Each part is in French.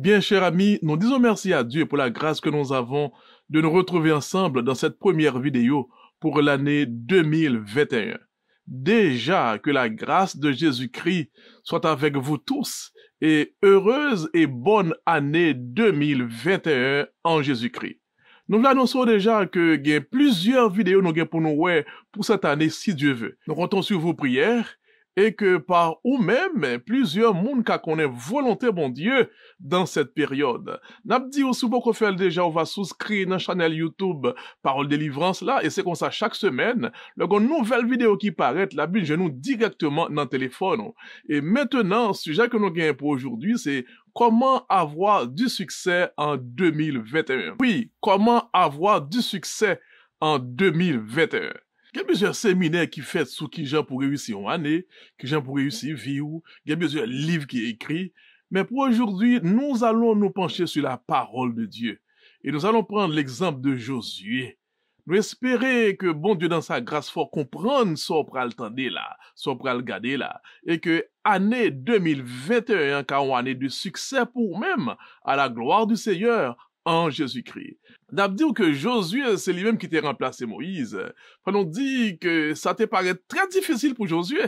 Bien, chers amis, nous disons merci à Dieu pour la grâce que nous avons de nous retrouver ensemble dans cette première vidéo pour l'année 2021. Déjà que la grâce de Jésus-Christ soit avec vous tous et heureuse et bonne année 2021 en Jésus-Christ. Nous l'annonçons déjà que il y a plusieurs vidéos nous pour nous pour cette année si Dieu veut. Nous comptons sur vos prières et que par ou même plusieurs monde qui connaissent volonté bon Dieu dans cette période. N'a dit aussi beaucoup faire déjà on va souscrire dans la chaîne YouTube Parole Délivrance là et c'est comme ça chaque semaine le une nouvelle vidéo qui paraît la Bible je nous directement dans le téléphone. Et maintenant le sujet que nous gagnons pour aujourd'hui c'est comment avoir du succès en 2021. Oui, comment avoir du succès en 2021. Il y a plusieurs séminaires qui fait sous qui gens pour réussir en année, qui gens pour réussir vie ou, il y a plusieurs livres qui écrits. Mais pour aujourd'hui, nous allons nous pencher sur la parole de Dieu. Et nous allons prendre l'exemple de Josué. Nous espérons que bon Dieu dans sa grâce faut comprendre ce qu'on va le là, ce qu'on va le garder là. Et que année 2021, car une année de succès pour même, à la gloire du Seigneur, en Jésus-Christ. N'a dit que Josué, c'est lui-même qui t'a remplacé Moïse. On dit que ça te paraît très difficile pour Josué.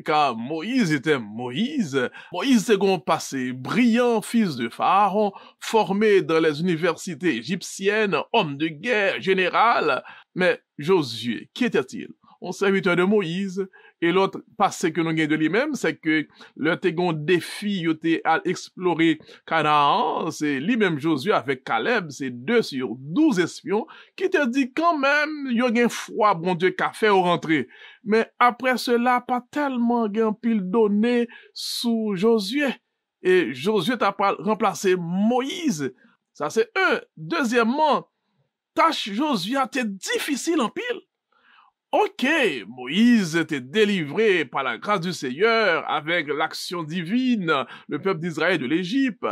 Car Moïse était Moïse. Moïse c'est un passé brillant, fils de Pharaon, formé dans les universités égyptiennes, homme de guerre, général. Mais Josué, qui était-il? Un serviteur de Moïse. Et l'autre passé que nous gagnons de lui-même, c'est que le second défi à explorer Canaan, c'est lui-même Josué avec Caleb, c'est 2 sur 12 espions, qui te dit quand même, il y a une foi, bon Dieu, qu'a fait au rentrer. Mais après cela, pas tellement gain pile donné sous Josué. Et Josué t'a pas remplacé Moïse. Ça c'est un. Deuxièmement, tâche Josué a été difficile en pile. Ok, Moïse était délivré par la grâce du Seigneur avec l'action divine, le peuple d'Israël de l'Égypte.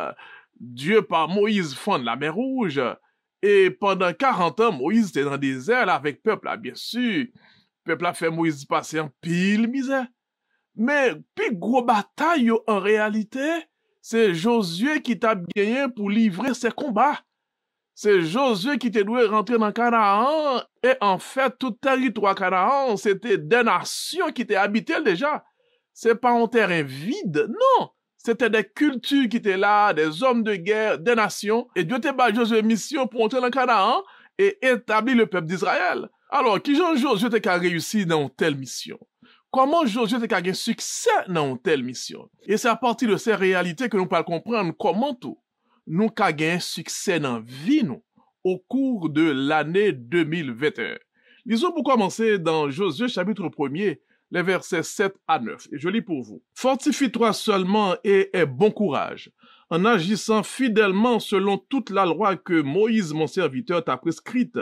Dieu par Moïse fonde la mer Rouge. Et pendant 40 ans, Moïse était dans le désert là, avec le peuple, là, bien sûr. Le peuple a fait Moïse passer en pile misère. Mais plus gros bataille en réalité, c'est Josué qui t'a gagné pour livrer ses combats. C'est Josué qui te doué rentrer dans Canaan, et en fait, tout territoire Canaan, c'était des nations qui étaient habitées déjà. C'est pas un terrain vide, non. C'était des cultures qui étaient là, des hommes de guerre, des nations. Et Dieu t'a donné Josué mission pour entrer dans Canaan et établir le peuple d'Israël. Alors, qui Josué t'a réussi dans une telle mission? Comment Josué t'a gagné succès dans une telle mission? Et c'est à partir de ces réalités que nous pouvons comprendre comment tout nous avons gagné succès dans la vie nous, au cours de l'année 2021. Lisons pour commencer dans Josué chapitre 1er, les versets 7 à 9. Et je lis pour vous. Fortifie-toi seulement et aie bon courage, en agissant fidèlement selon toute la loi que Moïse, mon serviteur, t'a prescrite.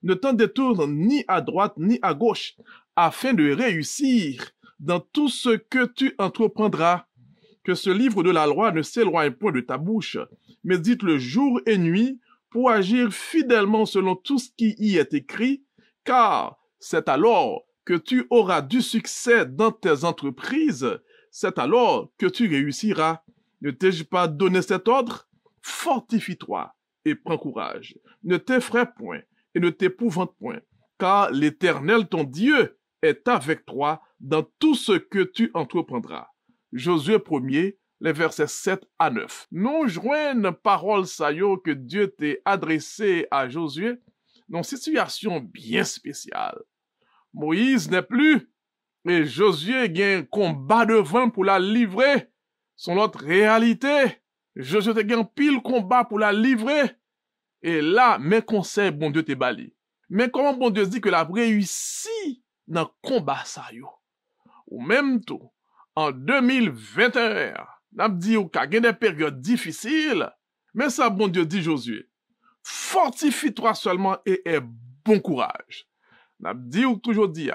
Ne t'en détourne ni à droite ni à gauche, afin de réussir dans tout ce que tu entreprendras. Que ce livre de la loi ne s'éloigne point de ta bouche, mais dites-le jour et nuit pour agir fidèlement selon tout ce qui y est écrit, car c'est alors que tu auras du succès dans tes entreprises, c'est alors que tu réussiras. Ne t'ai-je pas donné cet ordre? Fortifie-toi et prends courage. Ne t'effraie point et ne t'épouvante point, car l'Éternel ton Dieu est avec toi dans tout ce que tu entreprendras. Josué 1er, les versets 7 à 9. Nous joignons parole saillot que Dieu t'a adressé à Josué dans une situation bien spéciale. Moïse n'est plus et Josué gagne un combat devant pour la livrer. Son autre réalité. Josué te gagne pile combat pour la livrer. Et là, mes conseils, bon Dieu te bali. Mais comment bon Dieu dit que la réussi dans le combat saillot? Ou même tout. En 2021, n'a dit ou ka gen des périodes difficiles, mais ça, bon Dieu dit Josué, fortifie-toi seulement et aie bon courage. N'a dit ou toujours dit,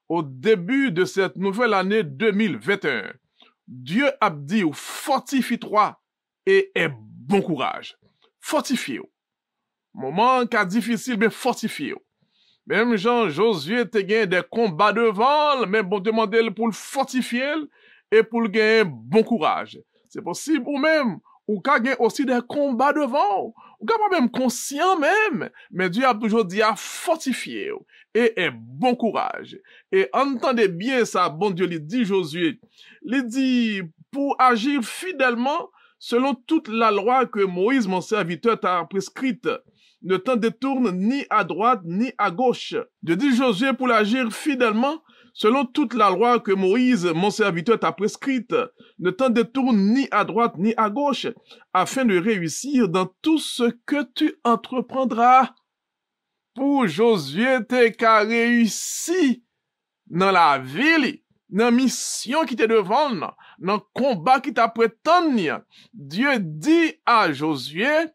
au début de cette nouvelle année 2021, Dieu a dit ou fortifie-toi et aie bon courage. Fortifiez-vous. Moment qu'a difficile, mais fortifiez-vous. Même Jean Josué te gagné des combats devant, mais bon demander pour le fortifier et pour le gagner bon courage. C'est possible ou même ou ka gen aussi des combats devant, ou ka pas même conscient même, mais Dieu a toujours dit à fortifier et bon courage. Et entendez bien ça, bon Dieu, il dit Josué, il dit pour agir fidèlement selon toute la loi que Moïse, mon serviteur, t'a prescrite. Ne t'en détourne ni à droite ni à gauche. Dieu dit Josué pour agir fidèlement selon toute la loi que Moïse, mon serviteur, t'a prescrite. Ne t'en détourne ni à droite ni à gauche, afin de réussir dans tout ce que tu entreprendras. Pour Josué, t'es qu'à réussir dans la ville, dans la mission qui t'est devant, dans le combat qui t'attend. Dieu dit à Josué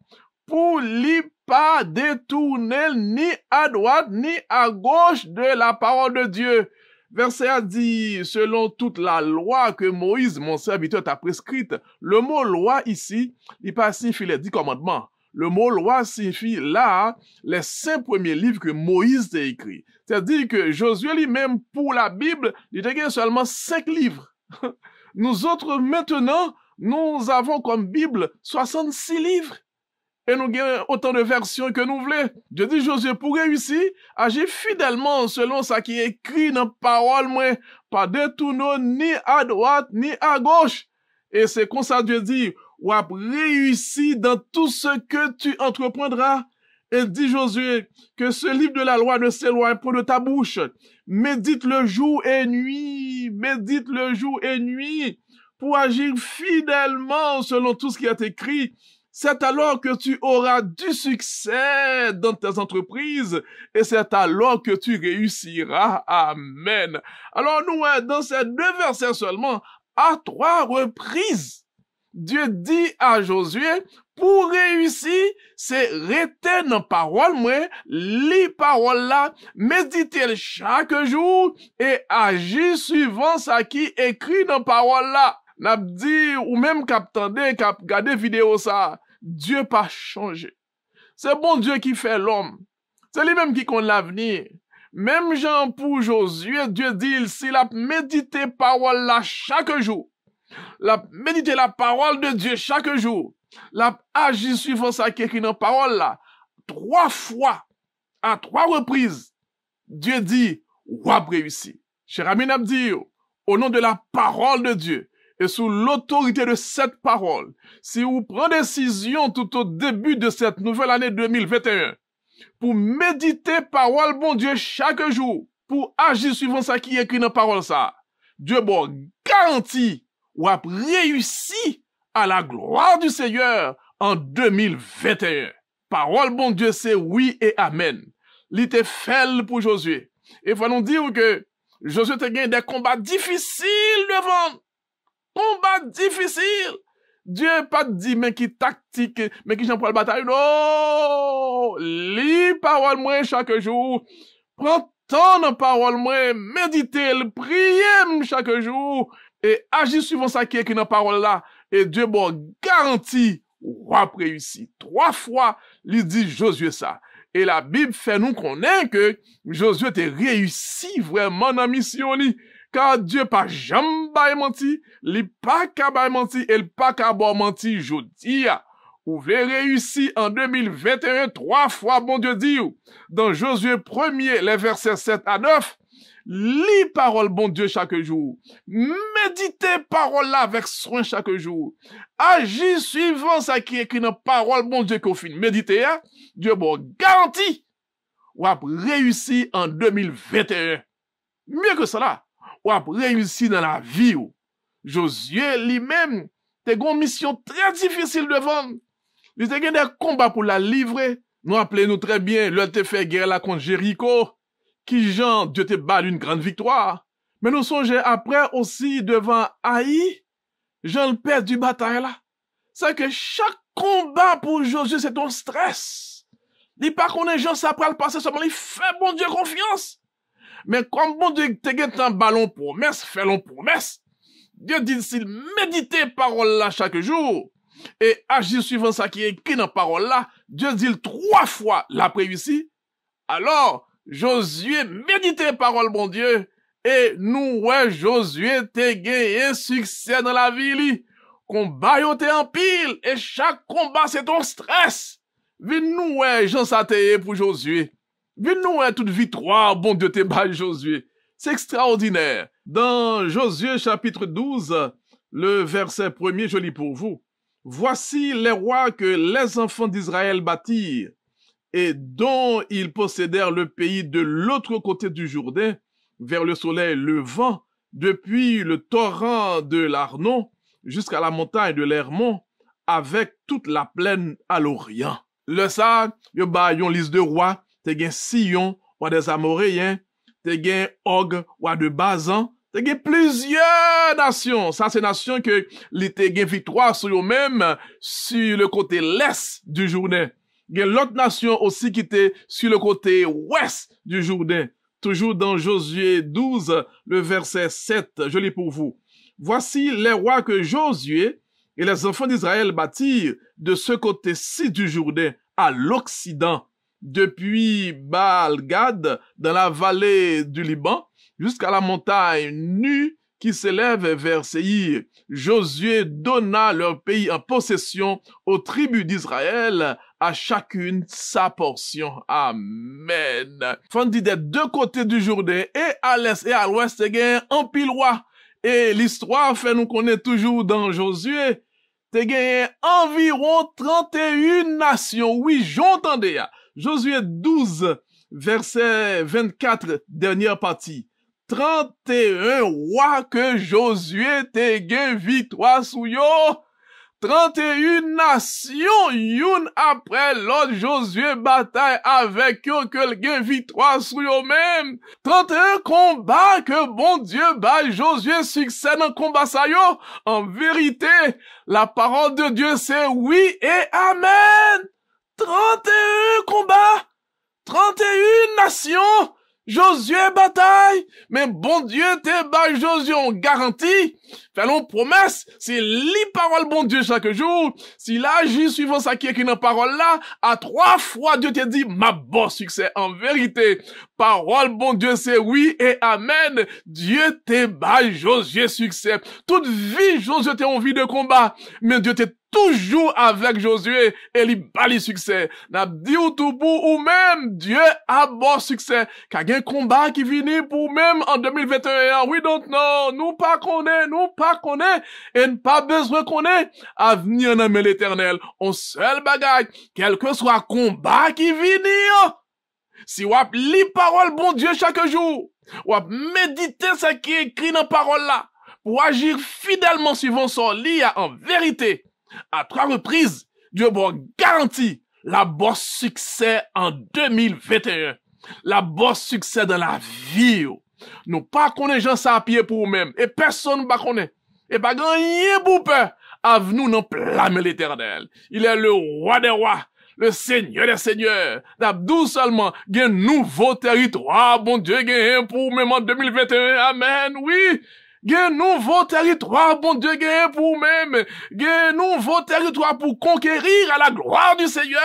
pour lui pas détourner ni à droite ni à gauche de la parole de Dieu. Verset a dit, selon toute la loi que Moïse, mon serviteur, t'a prescrite. Le mot loi ici, il pas signifie les 10 commandements. Le mot loi signifie là les 5 premiers livres que Moïse t'a écrits. C'est-à-dire que Josué lui-même, pour la Bible, il a seulement 5 livres. Nous autres, maintenant, nous avons comme Bible 66 livres. Et nous avons autant de versions que nous voulons. Je dis Josué, pour réussir, agir fidèlement selon ce qui est écrit dans la parole, moi, pas détourner ni à droite ni à gauche. Et c'est comme ça Dieu dit, ou à réussir dans tout ce que tu entreprendras. Et dit Josué, que ce livre de la loi ne s'éloigne pas de ta bouche. Médite le jour et nuit. Médite le jour et nuit pour agir fidèlement selon tout ce qui est écrit. C'est alors que tu auras du succès dans tes entreprises et c'est alors que tu réussiras. Amen. Alors nous, dans ces 2 versets seulement, à 3 reprises, Dieu dit à Josué, pour réussir, c'est rester dans la parole, moi, les paroles là, méditer chaque jour et agir suivant ce qui est écrit dans la parole là. N'a dit, ou même cap gade vidéo ça, Dieu pas changé. C'est bon Dieu qui fait l'homme. C'est lui-même qui compte l'avenir. Même Jean pour Josué, Dieu dit, s'il a médité parole là chaque jour, l'a médité la parole de Dieu chaque jour, l'a agi suivant ça qui est écrit dans la parole là, 3 fois, à 3 reprises, Dieu dit, ou a réussi. Cher ami, n'a dit, au nom de la parole de Dieu, et sous l'autorité de cette parole, si vous prenez décision tout au début de cette nouvelle année 2021, pour méditer parole bon Dieu chaque jour, pour agir suivant ça qui est écrit dans la parole ça, Dieu bon garantit ou a réussi à la gloire du Seigneur en 2021. Parole bon Dieu c'est oui et amen. L'était fait pour Josué. Et faut nous dire que Josué a gagné des combats difficiles devant. Combat difficile. Dieu pas dit, mais qui tactique, mais qui j'en prend la bataille. Non! Lis parole moi chaque jour. Prends temps dans parole moi. Méditez, priez chaque jour. Et agis suivant ça qui est écrit dans parole là. Et Dieu bon garantit, ou a réussi. 3 fois, il dit Josué ça. Et la Bible fait nous connaître que Josué a réussi vraiment dans la mission. Car Dieu pas jamais menti, il pas capable menti, et il pas capable menti jodi. Vous voulez réussir en 2021 3 fois, bon Dieu dit, dans Josué 1er, les versets 7 à 9, lis parole bon Dieu chaque jour, méditez parole là avec soin chaque jour, agis suivant ça qui est écrit dans parole bon Dieu qu'on finit, méditez, Dieu bon garantit, ou a réussi en 2021. Mieux que cela, ou a réussi dans la vie. Josué lui-même, t'es une mission très difficile devant. Il a des combats pour la livrer. Nous appelons-nous très bien, l'on te fait guerre là contre Jéricho, qui Jean, Dieu te bat une grande victoire. Mais nous songeons après aussi devant Haï, Jean le père du bataille là. C'est que chaque combat pour Josué, c'est un stress. Il dit pas qu'on est Jean, ça après le passer seulement, il fait bon Dieu confiance. Mais comme bon Dieu te gâte un ballon promesse, fait l'on promesse. Dieu dit s'il médite parole là chaque jour et agit suivant ça qui est écrit dans parole là, Dieu dit 3 fois l'a réussi. Alors, Josué médite parole bon Dieu et nous ouais Josué te gagné succès dans la vie li. Combat yo te en pile, et chaque combat c'est ton stress. Vin nous ouais, Jean Sateye pour Josué. Vin nous ouais, toute victoire, bon Dieu te bail Josué. C'est extraordinaire. Dans Josué chapitre 12, le verset 1er, je lis pour vous. Voici les rois que les enfants d'Israël bâtirent, et dont ils possédèrent le pays de l'autre côté du Jourdain, vers le soleil levant, depuis le torrent de l'Arnon jusqu'à la montagne de l'Hermon, avec toute la plaine à l'Orient. Le ça, yo ba yon liste de rois, te gen Sion, ou des Amoréens, te gen Og, ou de Bazan, te gen plusieurs nations. Ça, c'est nations que li te gen victoire sur eux-mêmes, sur le côté l'est du Jourdain. Gen l'autre nation aussi qui était sur le côté ouest du Jourdain. Toujours dans Josué 12, le verset 7, je lis pour vous. Voici les rois que Josué et les enfants d'Israël bâtirent de ce côté-ci du Jourdain, à l'Occident, depuis Baal-Gad, dans la vallée du Liban, jusqu'à la montagne nue qui s'élève vers Séhir. Josué donna leur pays en possession aux tribus d'Israël, à chacune sa portion. Amen. Fondi des deux côtés du Jourdain, et à l'est et à l'ouest, il y a un pile roi. Et l'histoire fait nous connaître toujours dans Josué, il y a environ 31 nations. Oui, j'entendais. Josué 12, verset 24, dernière partie. 31 rois que Josué te gen victoire sou yo. 31 nations, youn après l'autre Josué bataille avec yo que le gen victoire sou yo même. 31 combats que bon Dieu baille Josué succès dans combat sa yo. En vérité, la parole de Dieu c'est oui et amen. 31 combats, 31 nations, Josué bataille, mais bon Dieu te bat Josué on garantie, fait l'on promesse, c'est li parole bon Dieu chaque jour, s'il agit suivant ça qui est écrit dans parole là, à 3 fois Dieu te dit, ma bon succès, en vérité, parole bon Dieu c'est oui et amen, Dieu te bat Josué succès, toute vie Josué te envie de combat, mais Dieu te toujours avec Josué et li bali succès. N'a dit ou tout pour ou même Dieu a bon succès. K'a un combat qui finit pour même en 2021. We don't know. Nous pas connaît et pas besoin connaît. Avenir dans l'éternel. On seul bagaille. Quel que soit combat qui finit. Si wap li parole bon Dieu chaque jour. Wap méditer ce qui est écrit dans parole là. Pour agir fidèlement suivant son lit en vérité. À 3 reprises, Dieu va garantir la bonne succès en 2021. La bonne succès dans la vie. Nous pas connaître gens ça à pied pour nous-mêmes. Et personne ne va connaître. Et pas rien pour peur. Avenue non blâmer l'éternel. Il est le roi des rois. Le Seigneur des seigneurs. D'abdou seulement, gain nouveau territoire. Bon Dieu, gain pour même en 2021. Amen. Oui. Gen nouveau territoire, bon Dieu, gen pour même. Gen nouveau territoire pour conquérir à la gloire du Seigneur.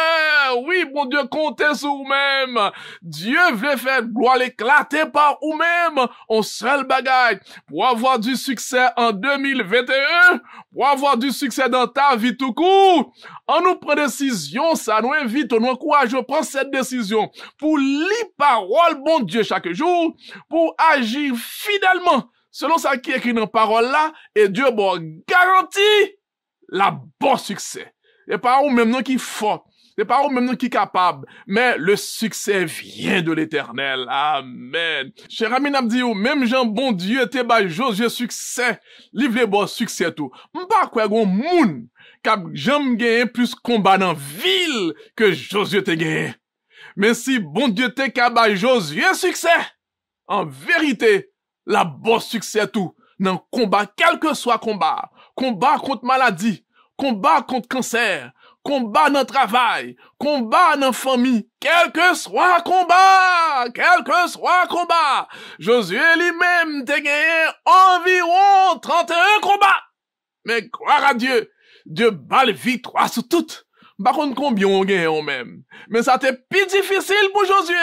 Oui, bon Dieu, comptez sur vous-même. Dieu veut faire gloire éclater par vous-même. On seul bagaille. Pour avoir du succès en 2021, pour avoir du succès dans ta vie tout court, on nous prend décision, ça nous invite, on nous encourage à prendre cette décision pour lire parole, bon Dieu, chaque jour, pour agir fidèlement selon ça qui est écrit dans la parole là, et Dieu va garantir la bon succès. Et pas ou même non qui fort, c'est pas ou même non qui capable, mais le succès vient de l'Éternel. Amen. Cher ami n'a dit ou même Jean bon Dieu te ba Josué succès, livre bon succès tout. M'pa quoi gon moun k'ap j'aime gagner plus combat dans ville que Josué te gagné. Mais si bon Dieu te ka ba Josué succès, en vérité la bon succès tout, dans combat, quel que soit combat, combat contre maladie, combat contre cancer, combat dans travail, combat dans famille, quel que soit combat, Josué lui-même te gagné environ 31 combats. Mais gloire à Dieu, Dieu bat le victoire sur toutes. Par contre, combien on gagne même. Mais ça t'est plus difficile pour Josué.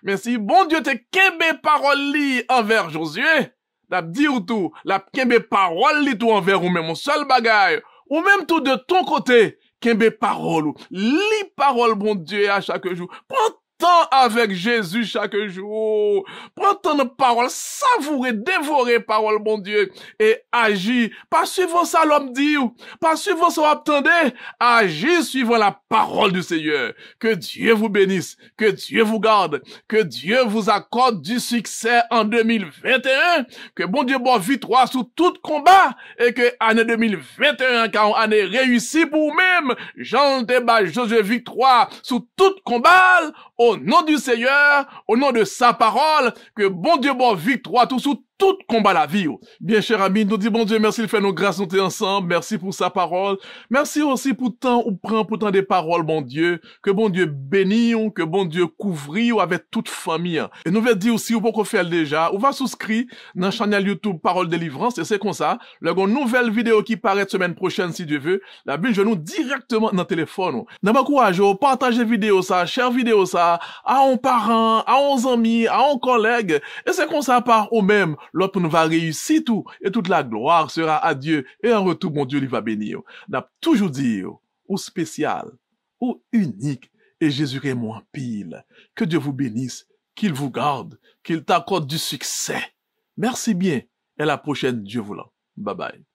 Mais si bon Dieu te kembe parole li envers Josué, la dit ou tout, la kembe parole li tout envers ou même, mon seul bagay, ou même tout de ton côté, qu'embe parole, lis parole, bon Dieu, à chaque jour. Prends temps avec Jésus chaque jour. Prends temps de parole, savourer, dévorer parole, bon Dieu, et agis. Pas suivant ça l'homme dit, pas suivant ça attendez, agis suivant la parole du Seigneur. Que Dieu vous bénisse, que Dieu vous garde, que Dieu vous accorde du succès en 2021, que bon Dieu bonne victoire sous tout combat, et que année 2021, car année réussie pour vous-même, Jean débat Josué victoire sous tout combat, au nom du Seigneur, au nom de sa parole, que bon Dieu bonne victoire tout sous tout combat la vie. Bien cher ami, nous dit bon Dieu merci, il fait nos grâces, nous t'es ensemble, merci pour sa parole, merci aussi pour temps ou prend pour temps des paroles, bon Dieu, que bon Dieu bénisse, que bon Dieu couvre avec toute famille. Et nous veut dire aussi, ou pour qu'on fait déjà, ou va souscrire dans la chaîne YouTube Parole Délivrance, et c'est comme ça, le nouvelle vidéo qui paraît semaine prochaine, si Dieu veut, la Bible, je nous directement dans le téléphone. Dans ma courage, partagez vidéo ça, share vidéo ça, à un parent, à un ami, à un collègue, et c'est comme ça par eux-mêmes, l'autre nous va réussir tout, et toute la gloire sera à Dieu, et en retour, mon Dieu, il va bénir. N'a toujours dit, ou spécial, ou unique, et Jésus est moins pile. Que Dieu vous bénisse, qu'il vous garde, qu'il t'accorde du succès. Merci bien, et à la prochaine, Dieu voulant. Bye bye.